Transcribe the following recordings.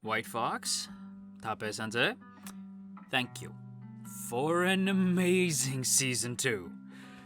White Fox, Tape-sensei, thank you for an amazing Season 2.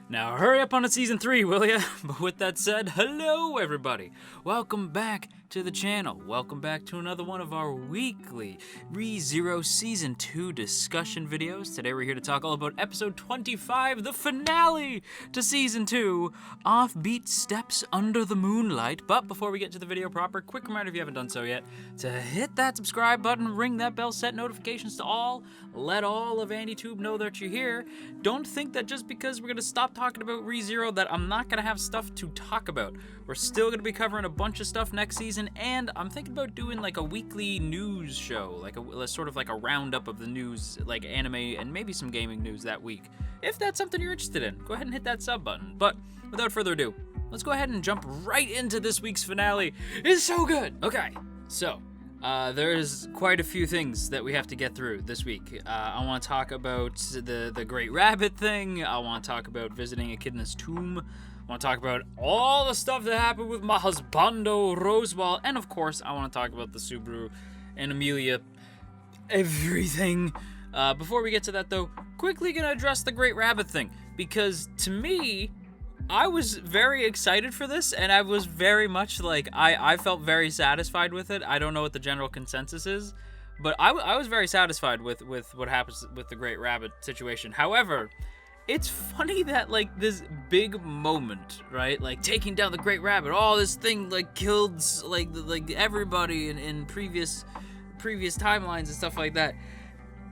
Now hurry up on to Season 3, will ya? But with that said, hello everybody. Welcome back to the channel. Welcome back to another one of our weekly ReZero Season 2 discussion videos. Today we're here to talk all about episode 25, the finale to Season 2, Offbeat Steps Under the Moonlight. But before we get to the video proper, quick reminder if you haven't done so yet, to hit that subscribe button, ring that bell, set notifications to all, let all of AndyTube know that you're here. Don't think that just because we're going to stop talking about ReZero that I'm not going to have stuff to talk about. We're still going to be covering a bunch of stuff next season, and I'm thinking about doing like a weekly news show, like a sort of like a roundup of the news, like anime and maybe some gaming news that week. If that's something you're interested in, go ahead and hit that sub button. But without further ado, let's go ahead and jump right into this week's finale. It's so good! Okay, so there's quite a few things that we have to get through this week. I want to talk about the Great Rabbit thing. I want to talk about visiting Echidna's tomb. I want to talk about all the stuff that happened with my husbando, Rosewall. And of course, I want to talk about the Subaru and Amelia, everything. Before we get to that though, quickly gonna address the Great Rabbit thing. Because to me, I was very excited for this, and I was very much like, I felt very satisfied with it. I don't know what the general consensus is, but I was very satisfied with what happens with the Great Rabbit situation. However, it's funny that, like, this big moment, right, like, taking down the Great Rabbit, this thing, like, killed, like everybody in previous timelines and stuff like that.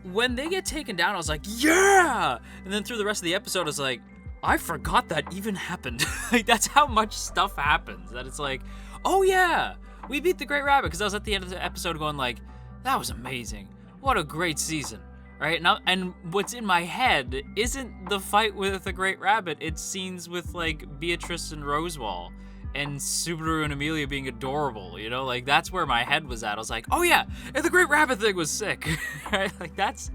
When they get taken down, I was like, yeah! And then through the rest of the episode, I was like, I forgot that even happened. Like, that's how much stuff happens. That it's like, oh yeah, we beat the Great Rabbit. Because I was at the end of the episode going like, that was amazing. What a great season, right? And what's in my head isn't the fight with the Great Rabbit. It's scenes with like Beatrice and Rosewall and Subaru and Amelia being adorable. You know, like that's where my head was at. I was like, oh yeah, and the Great Rabbit thing was sick. Right? Like that's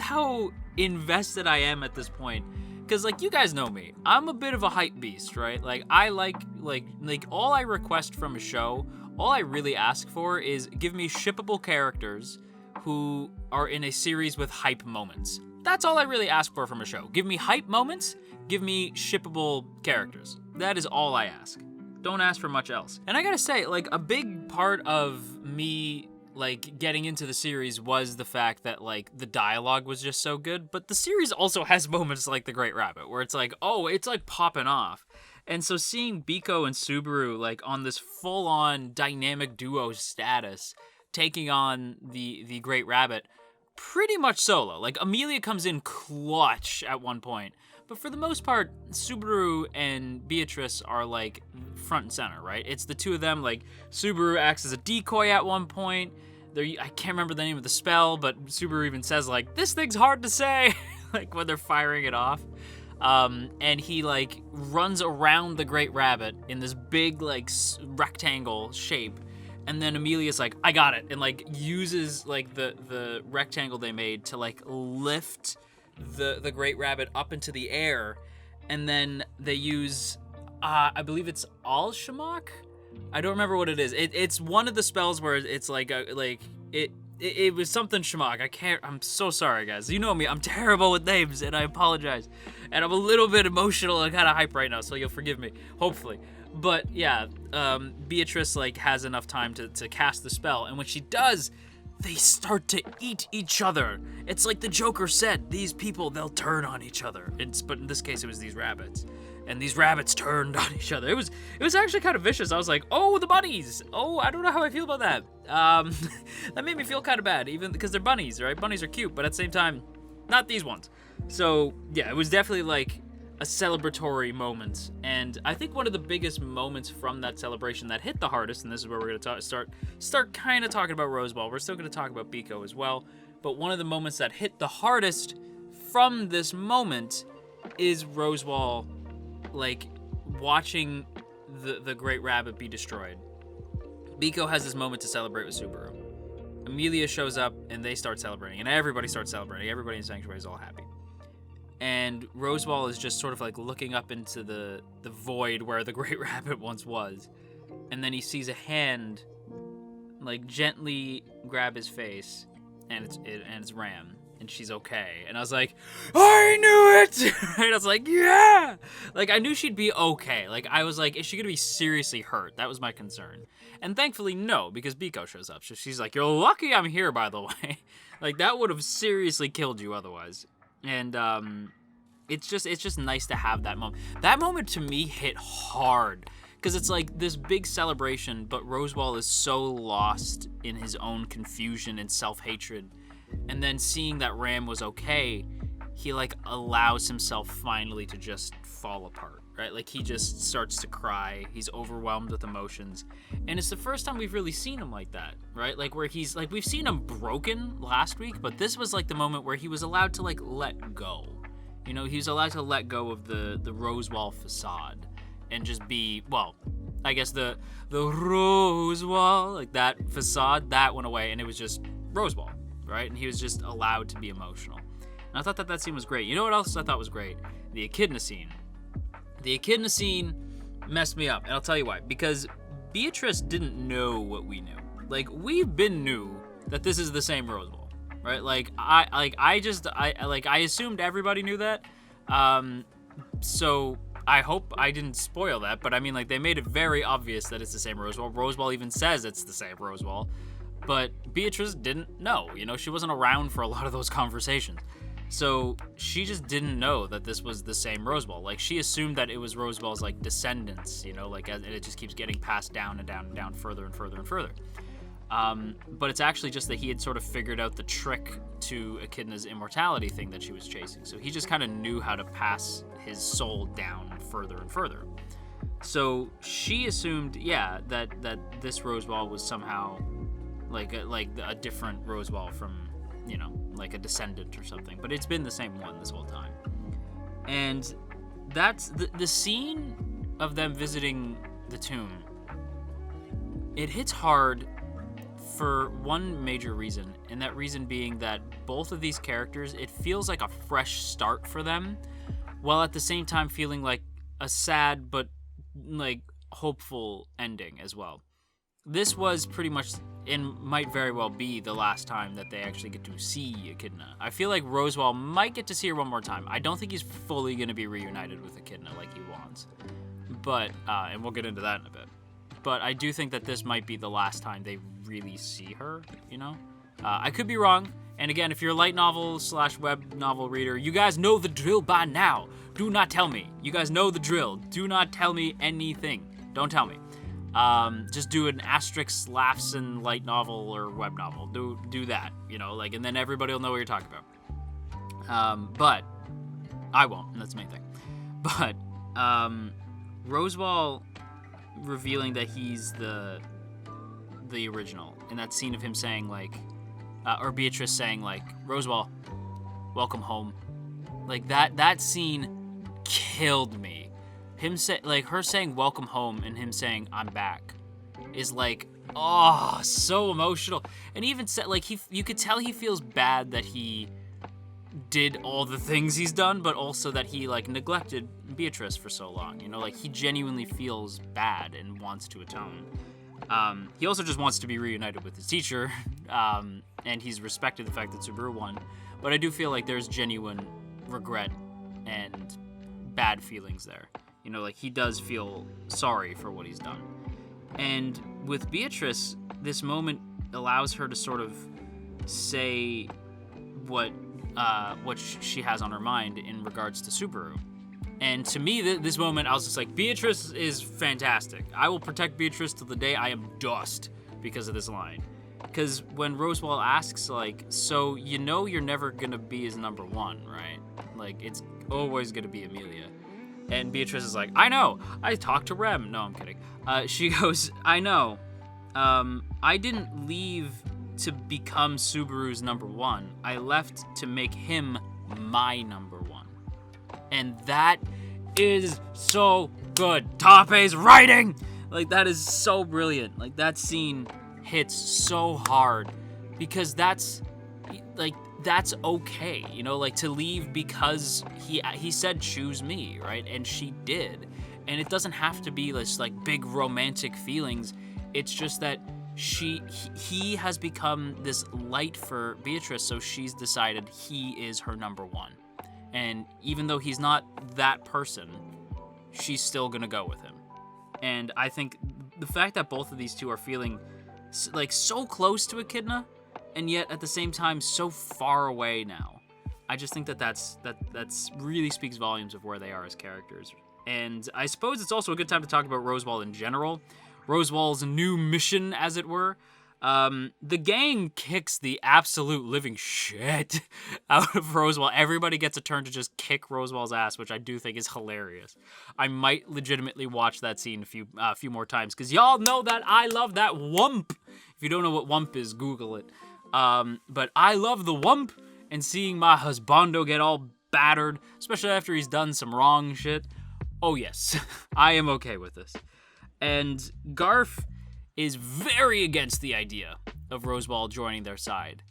how invested I am at this point. Because, like, you guys know me. I'm a bit of a hype beast, right? Like, I like all I request from a show, all I really ask for is give me shippable characters who are in a series with hype moments. That's all I really ask for from a show. Give me hype moments, give me shippable characters. That is all I ask. Don't ask for much else. And I gotta say, like, a big part of me like getting into the series was the fact that like the dialogue was just so good, but the series also has moments like the Great Rabbit where it's like, oh, it's like popping off. And so seeing Biko and Subaru like on this full-on dynamic duo status taking on the Great Rabbit pretty much solo. Like Amelia comes in clutch at one point, but for the most part, Subaru and Beatrice are like front and center, right? It's the two of them. Like Subaru acts as a decoy at one point. I can't remember the name of the spell, but Subaru even says like, this thing's hard to say, like when they're firing it off. And he like runs around the Great Rabbit in this big like rectangle shape. And then Amelia's like, I got it. And like uses like the rectangle they made to like lift the Great Rabbit up into the air. And then they use, I believe it's Al-Shamak? I don't remember what it is. It's one of the spells where it's like it was something Shamak. I'm so sorry, guys. You know me, I'm terrible with names, and I apologize. And I'm a little bit emotional and kind of hype right now, so you'll forgive me, hopefully. But yeah, Beatrice like has enough time to cast the spell, and when she does, they start to eat each other. It's like the Joker said, these people, they'll turn on each other. But in this case, it was these rabbits. And these rabbits turned on each other. It was actually kind of vicious. I was like, oh, the bunnies. Oh, I don't know how I feel about that. That made me feel kind of bad, even because they're bunnies, right? Bunnies are cute, but at the same time, not these ones. So yeah, it was definitely like a celebratory moment. And I think one of the biggest moments from that celebration that hit the hardest, and this is where we're going to start kind of talking about Rosewall. We're still going to talk about Biko as well. But one of the moments that hit the hardest from this moment is Rosewall like watching the Great Rabbit be destroyed. Biko has this moment to celebrate with Subaru. Amelia shows up and they start celebrating, and everybody starts celebrating. Everybody in Sanctuary is all happy. And Rosewall is just sort of like looking up into the void where the Great Rabbit once was. And then he sees a hand like, gently grab his face, and it's Ram, and she's okay. And I was like, I knew it! Right? I was like, yeah! Like, I knew she'd be okay. Like, I was like, is she gonna be seriously hurt? That was my concern. And thankfully, no, because Biko shows up. So she's like, you're lucky I'm here, by the way. Like, that would have seriously killed you otherwise. And, it's just nice to have that moment. That moment, to me, hit hard. Because it's like this big celebration, but Rosewall is so lost in his own confusion and self-hatred. And then seeing that Ram was okay, he, like, allows himself finally to just fall apart, right? Like, he just starts to cry. He's overwhelmed with emotions. And it's the first time we've really seen him like that, right? Like, where he's, like, we've seen him broken last week, but this was, like, the moment where he was allowed to, like, let go. You know, he was allowed to let go of the Rosewall facade and just be, well, I guess the Rosewall, like, that facade, that went away, and it was just Rosewall. Right? And he was just allowed to be emotional. And I thought that scene was great. You know what else I thought was great? The echidna scene. The echidna scene messed me up, and I'll tell you why. Because Beatrice didn't know what we knew. Like, we've been knew that this is the same Rosewall, right? Like, I assumed everybody knew that. So I hope I didn't spoil that, but I mean, like, they made it very obvious that it's the same Rosewall. Rosewall even says it's the same Rosewall. But Beatrice didn't know, you know, she wasn't around for a lot of those conversations. So she just didn't know that this was the same Rosewall. Like, she assumed that it was Rosewall's, like, descendants, you know, like, and it just keeps getting passed down and down and down, further and further and further. But it's actually just that he had sort of figured out the trick to Echidna's immortality thing that she was chasing. So he just kind of knew how to pass his soul down further and further. So she assumed, yeah, that this Rosewall was somehow like a different Rosewall from, you know, like a descendant or something. But it's been the same one this whole time. And that's the scene of them visiting the tomb. It hits hard for one major reason, and that reason being that both of these characters, it feels like a fresh start for them, while at the same time feeling like a sad but, like, hopeful ending as well. This was pretty much, and might very well be, the last time that they actually get to see Echidna. I feel like Rosewall might get to see her one more time. I don't think he's fully going to be reunited with Echidna like he wants. But, and we'll get into that in a bit. But I do think that this might be the last time they really see her, you know? I could be wrong. And again, if you're a light novel / web novel reader, you guys know the drill by now. Do not tell me. You guys know the drill. Do not tell me anything. Don't tell me. Just do an asterisk laughs in light novel or web novel. Do that, you know, like, and then everybody will know what you're talking about. But I won't, and that's the main thing. But, Rosewall revealing that he's the original, in that scene of him saying, like, or Beatrice saying, like, Rosewall, welcome home. Like, that scene killed me. Her saying welcome home and him saying I'm back is like, oh, so emotional. And even said, like, you could tell he feels bad that he did all the things he's done, but also that he, like, neglected Beatrice for so long, you know, like, he genuinely feels bad and wants to atone. He also just wants to be reunited with his teacher, and he's respected the fact that Subaru won, but I do feel like there's genuine regret and bad feelings there. You know, like, he does feel sorry for what he's done. And with Beatrice, this moment allows her to sort of say what she has on her mind in regards to Subaru. And to me, this moment, I was just like, Beatrice is fantastic. I will protect Beatrice till the day I am dust because of this line. Because when Rosewall asks, like, so you know you're never going to be his number one, right? Like, it's always going to be Amelia. And Beatrice is like, I know. I talked to Rem. No, I'm kidding. She goes, I know. I didn't leave to become Subaru's number one. I left to make him my number one. And that is so good. Tape's writing! Like, that is so brilliant. Like, that scene hits so hard because that's okay, you know, like, to leave because he said choose me, right? And she did. And it doesn't have to be this, like, big romantic feelings. It's just that he has become this light for Beatrice, so she's decided he is her number one. And even though he's not that person, she's still gonna go with him. And I think the fact that both of these two are feeling like so close to Echidna, and yet at the same time so far away now, I just think that's really speaks volumes of where they are as characters. And I suppose it's also a good time to talk about Rosewall in general. Rosewall's new mission, as it were. The gang kicks the absolute living shit out of Rosewall. Everybody gets a turn to just kick Rosewall's ass, which I do think is hilarious. I might legitimately watch that scene a few more times, because y'all know that I love that wump. If you don't know what wump is, Google it. But I love the wump, and seeing my husbando get all battered, especially after he's done some wrong shit. Oh yes, I am okay with this. And Garf is very against the idea of Rosewall joining their side.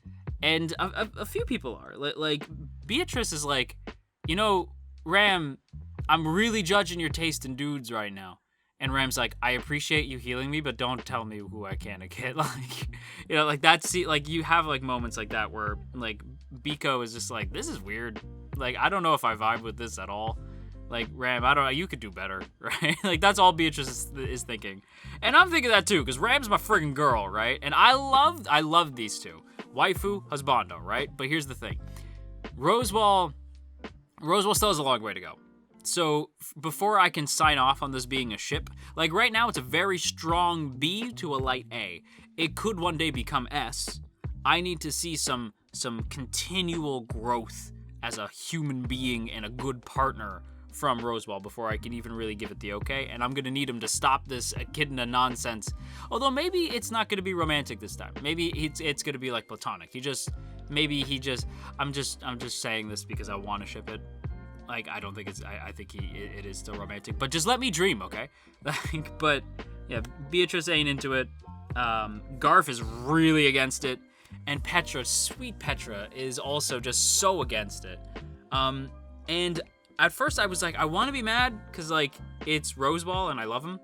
And a few people are. Like, Beatrice is like, you know, Ram, I'm really judging your taste in dudes right now. And Ram's like, I appreciate you healing me, but don't tell me who I can or can't. Like, you know, like that's, like, you have like moments like that where like Biko is just like, this is weird. Like, I don't know if I vibe with this at all. Like, Ram, I don't know, you could do better, right? Like, that's all Beatrice is thinking. And I'm thinking that too, because Ram's my friggin' girl, right? And I love these two. Waifu, husbando, right? But here's the thing. Rosewall still has a long way to go. So, before I can sign off on this being a ship, like right now it's a very strong B to a light A. It could one day become S. I need to see some continual growth as a human being and a good partner from Rosewall before I can even really give it the okay, and I'm gonna need him to stop this echidna nonsense. Although maybe it's not gonna be romantic this time. Maybe it's gonna be like platonic. I'm just saying this because I want to ship it. Like, I don't think I think it is still romantic, but just let me dream, okay? Like, but yeah, Beatrice ain't into it. Garf is really against it, and Petra, sweet Petra, is also just so against it. And at first I was like, I want to be mad because, like, it's Rosewall and I love him.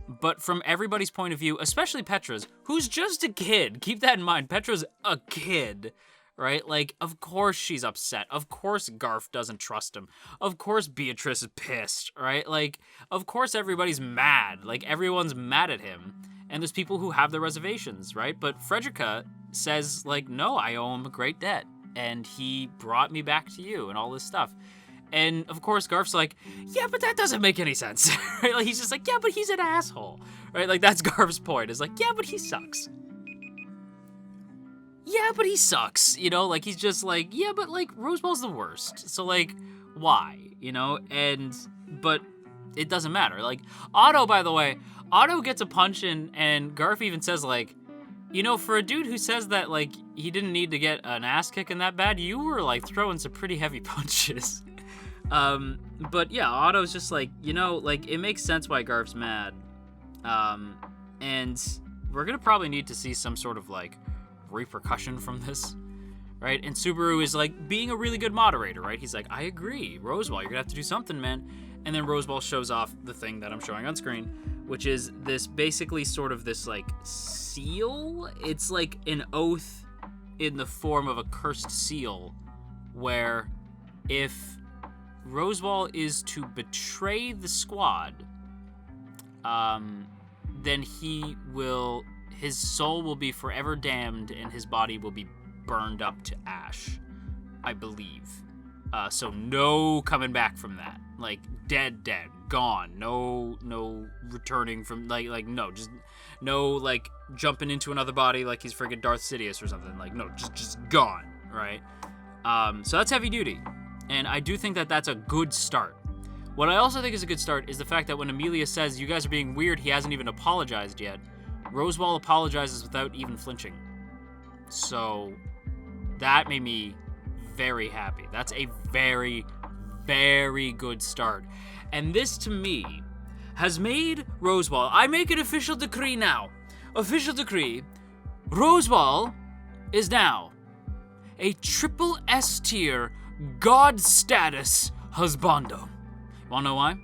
But from everybody's point of view, especially Petra's, who's just a kid, keep that in mind, Petra's a kid, right? Like, of course she's upset. Of course Garf doesn't trust him. Of course Beatrice is pissed, right? Like, of course everybody's mad. Like, everyone's mad at him. And there's people who have their reservations, right? But Frederica says, like, no, I owe him a great debt. And he brought me back to you and all this stuff. And of course, Garf's like, yeah, but that doesn't make any sense. Right? Like, he's just like, yeah, but he's an asshole. Right? Like, that's Garf's point. Is like, yeah, but he sucks. Yeah, but he sucks. You know, like, he's just like, yeah, but like, Rosewall's the worst. So, like, why? You know? But it doesn't matter. Like, Otto, by the way, Otto gets a punch in, and Garf even says, like, you know, for a dude who says that, like, he didn't need to get an ass kicking that bad, you were, like, throwing some pretty heavy punches. But yeah, Otto's just like, you know, like, it makes sense why Garf's mad. And we're gonna probably need to see some sort of, like, repercussion from this, right? And Subaru is, like, being a really good moderator, right? He's like, I agree, Rosewall, you're gonna have to do something, man. And then Rosewall shows off the thing that I'm showing on screen, which is this basically sort of this, like, seal. It's like an oath in the form of a cursed seal, where if Rosewall is to betray the squad, then his soul will be forever damned and his body will be burned up to ash, I believe. So no coming back from that. Like, dead, gone. No returning from, like no, just no, like, jumping into another body like he's friggin' Darth Sidious or something. Like, no, just gone, right? So that's heavy duty. And I do think that that's a good start. What I also think is a good start is the fact that when Amelia says, you guys are being weird, he hasn't even apologized yet. Rosewall apologizes without even flinching. So that made me very happy. That's a very, very good start. And this, to me, has made Rosewall, I make an official decree now. Official decree, Rosewall is now a triple S tier God status husbando. You wanna know why?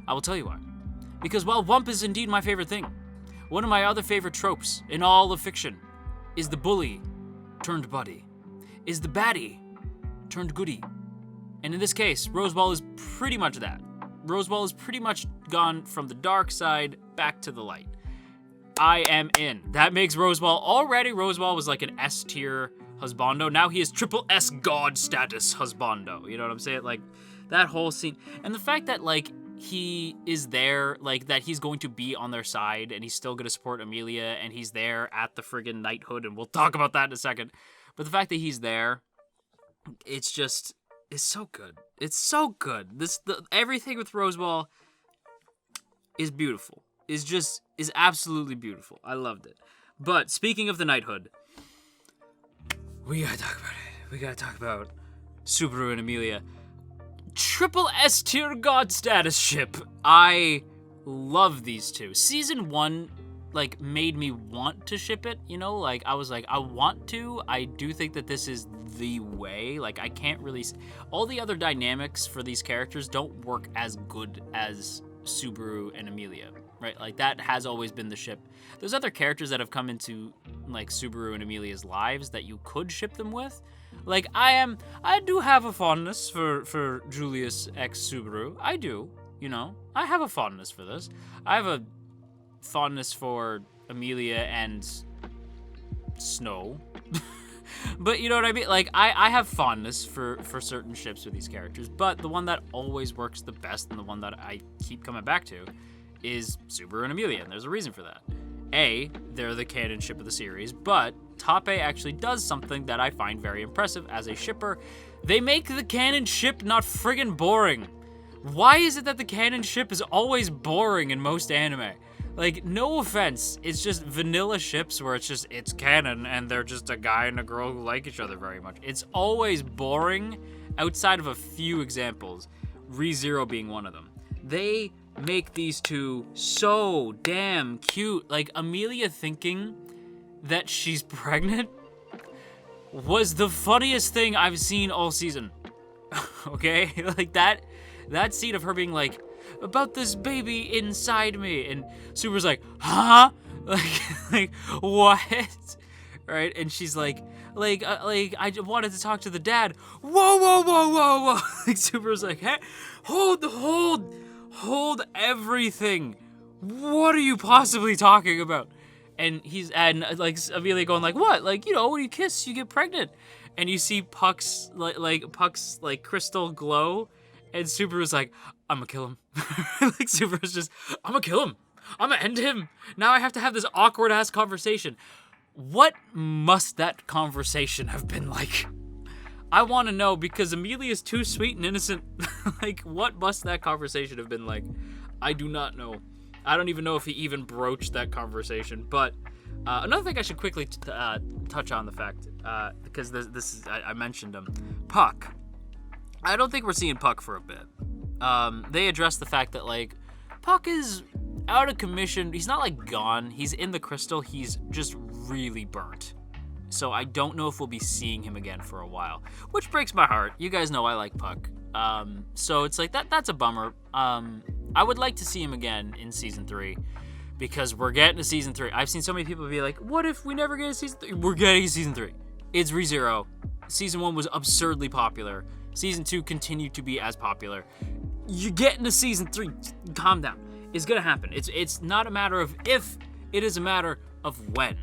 I will tell you why. Because while Wump is indeed my favorite thing, One of my other favorite tropes in all of fiction is the bully turned buddy, is the baddie turned goodie. And in this case, Rosewall is pretty much that. Rosewall has pretty much gone from the dark side back to the light. I am in. That makes Rosewall already. Rosewall was like an S tier husbando. Now he is triple S god status husbando. You know what I'm saying? Like that whole scene. And the fact that like he is there, like that he's going to be on their side and he's still going to support Amelia and he's there at the friggin' knighthood, and we'll talk about that in a second. But the fact that he's there, it's so good. It's so good. Everything with Rosewall is beautiful. Is absolutely beautiful. I loved it. But speaking of the knighthood, we gotta talk about it. We gotta talk about Subaru and Amelia. Triple S tier god status ship. I love these two. Season 1 like made me want to ship it, you know? Like I was like, I want to. I do think that this is the way. Like I can't really all the other dynamics for these characters don't work as good as Subaru and Amelia, right? Like that has always been the ship. There's other characters that have come into like Subaru and Amelia's lives that you could ship them with. Like I do have a fondness for Julius X Subaru. I do, you know. I have a fondness for this. I have a fondness for Amelia and Snow. But you know what I mean? Like, I have fondness for certain ships with these characters, but the one that always works the best and the one that I keep coming back to is Subaru and Amelia, and there's a reason for that. A, they're the canon ship of the series, but Top A actually does something that I find very impressive as a shipper. They make the canon ship not friggin' boring. Why is it that the canon ship is always boring in most anime? Like, no offense, it's just vanilla ships where it's canon and they're just a guy and a girl who like each other very much. It's always boring outside of a few examples, ReZero being one of them. They make these two so damn cute. Like, Amelia thinking that she's pregnant was the funniest thing I've seen all season. Okay? Like, that scene of her being like, about this baby inside me, and Subaru's like, huh? Like what? Right? And she's like I wanted to talk to the dad. Whoa. Like Subaru's like, hey, hold everything. What are you possibly talking about? And like Amelia going like, what? Like, you know, when you kiss, you get pregnant. And you see Puck's Puck's crystal glow, and Subaru's like, I'm gonna kill him. Like, Subaru's just, I'm gonna kill him. I'm gonna end him. Now I have to have this awkward-ass conversation. What must that conversation have been like? I want to know, because Amelia's too sweet and innocent. Like, what must that conversation have been like? I do not know. I don't even know if he even broached that conversation. But another thing I should quickly touch on the fact, because this is, I mentioned him, Puck. I don't think we're seeing Puck for a bit. They address the fact that, like, Puck is out of commission. He's not, like, gone. He's in the crystal. He's just really burnt. So I don't know if we'll be seeing him again for a while, which breaks my heart. You guys know I like Puck. So it's like, that's a bummer. I would like to see him again in Season 3, because we're getting to Season 3. I've seen so many people be like, what if we never get a Season 3? We're getting Season 3. It's ReZero. Season 1 was absurdly popular. Season 2 continued to be as popular. You're getting to Season 3. Calm down. It's gonna happen. It's not a matter of if, it is a matter of when.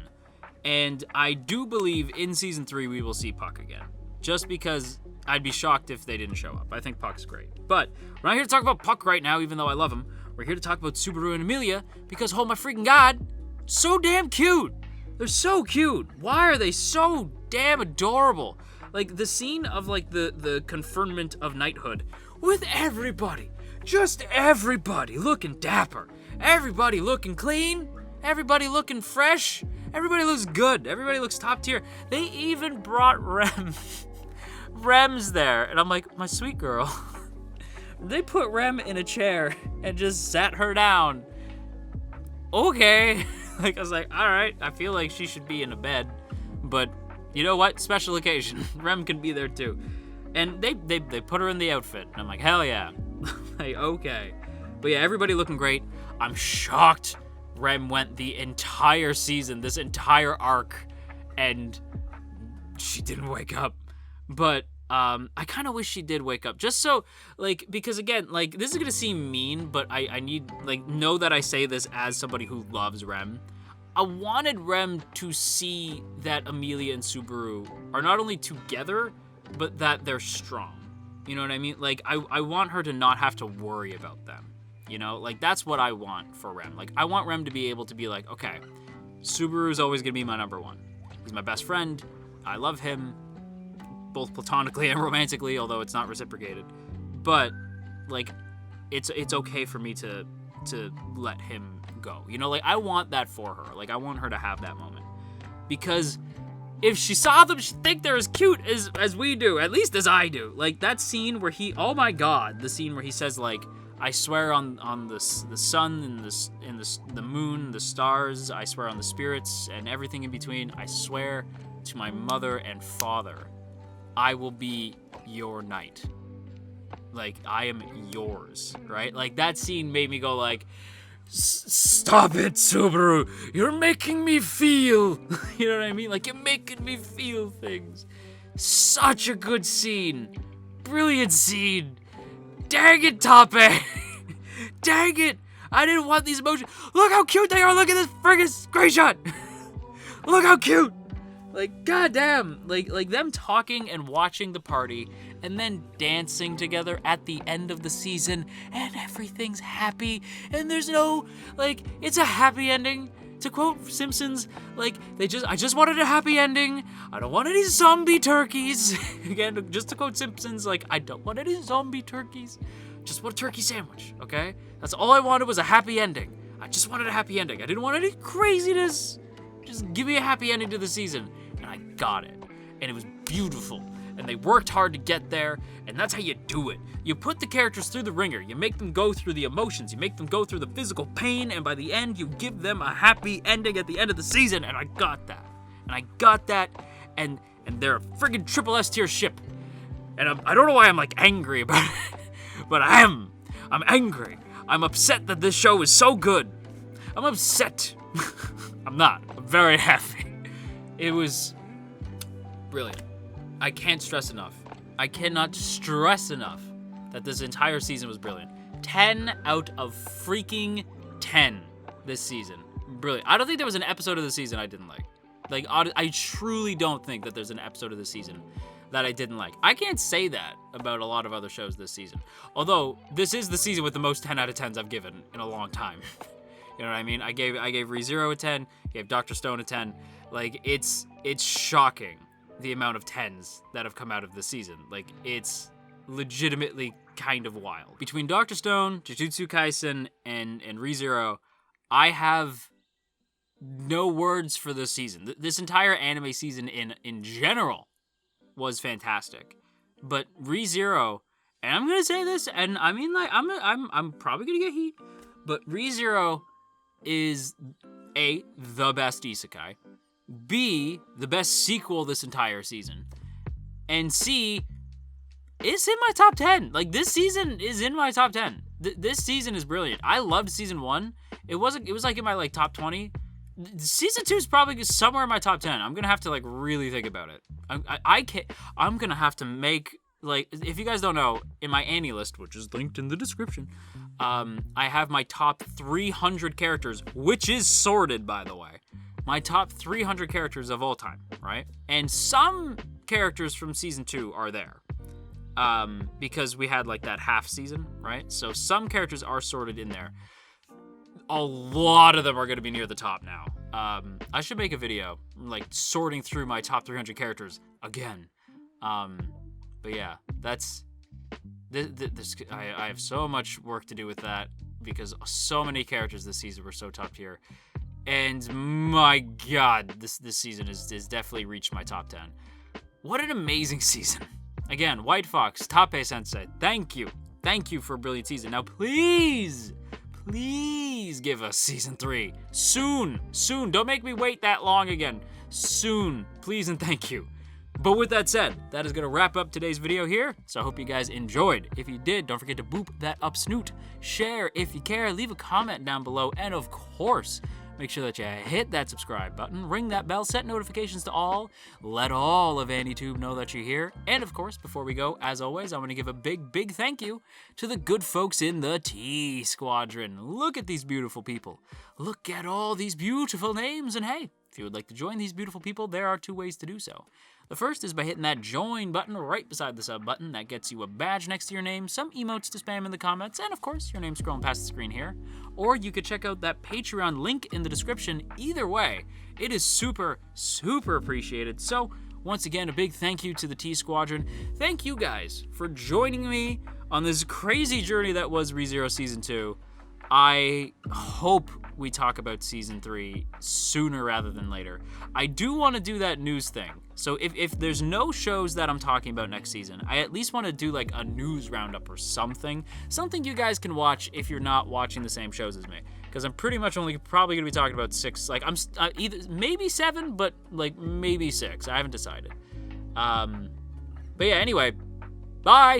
And I do believe in Season 3 we will see Puck again. Just because I'd be shocked if they didn't show up. I think Puck's great. But we're not here to talk about Puck right now, even though I love him. We're here to talk about Subaru and Amelia, because, oh my freaking god, so damn cute. They're so cute. Why are they so damn adorable? Like, the scene of, like, the conferment of knighthood with everybody, just everybody looking dapper, everybody looking clean, everybody looking fresh, everybody looks good, everybody looks top tier. They even brought Rem's there, and I'm like, my sweet girl. They put Rem in a chair and just sat her down. Okay. Like, I was like, all right, I feel like she should be in a bed, but you know what? Special occasion. Rem can be there too. And they put her in the outfit. And I'm like, hell yeah. Like, okay. But yeah, everybody looking great. I'm shocked Rem went the entire season, this entire arc, and she didn't wake up. But I kind of wish she did wake up, just so, like, because again, like, this is gonna seem mean, but I need, like, know that I say this as somebody who loves Rem. I wanted Rem to see that Amelia and Subaru are not only together, but that they're strong. You know what I mean? Like, I want her to not have to worry about them. You know, like, that's what I want for Rem. Like, I want Rem to be able to be like, okay, Subaru's always gonna be my number one. He's my best friend. I love him, both platonically and romantically, although it's not reciprocated. But, like, it's okay for me to let him go. You know, like, I want that for her. Like, I want her to have that moment. Because if she saw them, she'd think they're as cute as we do, at least as I do. Like, that scene where oh my god, the scene where he says, like, I swear on the sun and the moon, the stars, I swear on the spirits and everything in between, I swear to my mother and father, I will be your knight. Like, I am yours, right? Like, that scene made me go like, stop it, Subaru, you're making me feel. You know what I mean? Like, you're making me feel things. Such a good scene. Brilliant scene. Dang it, Tape! Dang it! I didn't want these emotions. Look how cute they are! Look at this friggin' screenshot! Look how cute! Like, goddamn! Like them talking and watching the party, and then dancing together at the end of the season, and everything's happy, and there's no, like, it's a happy ending. To quote Simpsons, like, I just wanted a happy ending. I don't want any zombie turkeys. Again, just to quote Simpsons, like, I don't want any zombie turkeys. Just want a turkey sandwich, okay? That's all I wanted was a happy ending. I just wanted a happy ending. I didn't want any craziness. Just give me a happy ending to the season. And I got it. And it was beautiful. And they worked hard to get there, and that's how you do it. You put the characters through the ringer, you make them go through the emotions, you make them go through the physical pain, and by the end, you give them a happy ending at the end of the season, and I got that. And they're a friggin' triple S tier ship. And I don't know why I'm, like, angry about it, but I'm angry. I'm upset that this show is so good. I'm upset. I'm not. I'm very happy. It was brilliant. I can't stress enough. I cannot stress enough that this entire season was brilliant. 10 out of freaking 10 this season. Brilliant. I don't think there was an episode of the season I didn't like. Like, I truly don't think that there's an episode of the season that I didn't like. I can't say that about a lot of other shows this season. Although, this is the season with the most 10 out of 10s I've given in a long time. You know what I mean? I gave ReZero a 10, gave Dr. Stone a 10. Like, it's shocking the amount of 10s that have come out of the season. Like, it's legitimately kind of wild. Between Dr. Stone, Jujutsu Kaisen, and ReZero, I have no words for this season. This entire anime season in general was fantastic. But ReZero, and I'm gonna say this, and I mean, like, I'm probably gonna get heat, but ReZero is A, the best isekai, B, the best sequel this entire season, and C, it's in my top 10. Like, this season is in my top 10. This season is brilliant. I loved season 1. It was like in my, like, top 20. Season 2 is probably somewhere in my top 10. I'm gonna have to, like, really think about it. I'm gonna have to make, like, if you guys don't know, in my Annie list, which is linked in the description, I have my top 300 characters, which is sorted, by the way. My top 300 characters of all time, right? And some characters from season 2 are there. Because we had, like, that half season, right? So some characters are sorted in there. A lot of them are going to be near the top now. I should make a video, like, sorting through my top 300 characters again. But yeah, that's... I have so much work to do with that, because so many characters this season were so top tier. And my god, this season has definitely reached my top 10. What an amazing season. Again, White Fox, Tape Sensei, thank you. Thank you for a brilliant season. Now please give us season 3. Soon. Don't make me wait that long again. Soon. Please and thank you. But with that said, that is going to wrap up today's video here. So I hope you guys enjoyed. If you did, don't forget to boop that up snoot. Share if you care. Leave a comment down below. And of course, make sure that you hit that subscribe button, ring that bell, set notifications to all, let all of AniTube know that you're here. And of course, before we go, as always, I want to give a big thank you to the good folks in the T Squadron. Look at these beautiful people. Look at all these beautiful names. And hey, if you would like to join these beautiful people, there are 2 ways to do so. The first is by hitting that join button right beside the sub button. That gets you a badge next to your name, some emotes to spam in the comments, and of course, your name scrolling past the screen here. Or you could check out that Patreon link in the description. Either way, it is super appreciated. So, once again, a big thank you to the T Squadron. Thank you guys for joining me on this crazy journey that was ReZero Season 2. I hope we talk about Season 3 sooner rather than later. I do want to do that news thing. So if there's no shows that I'm talking about next season, I at least want to do like a news roundup or something. Something you guys can watch if you're not watching the same shows as me. Because I'm pretty much only probably going to be talking about 6. Like, I'm either maybe 7, but like maybe 6. I haven't decided. But yeah, anyway, bye!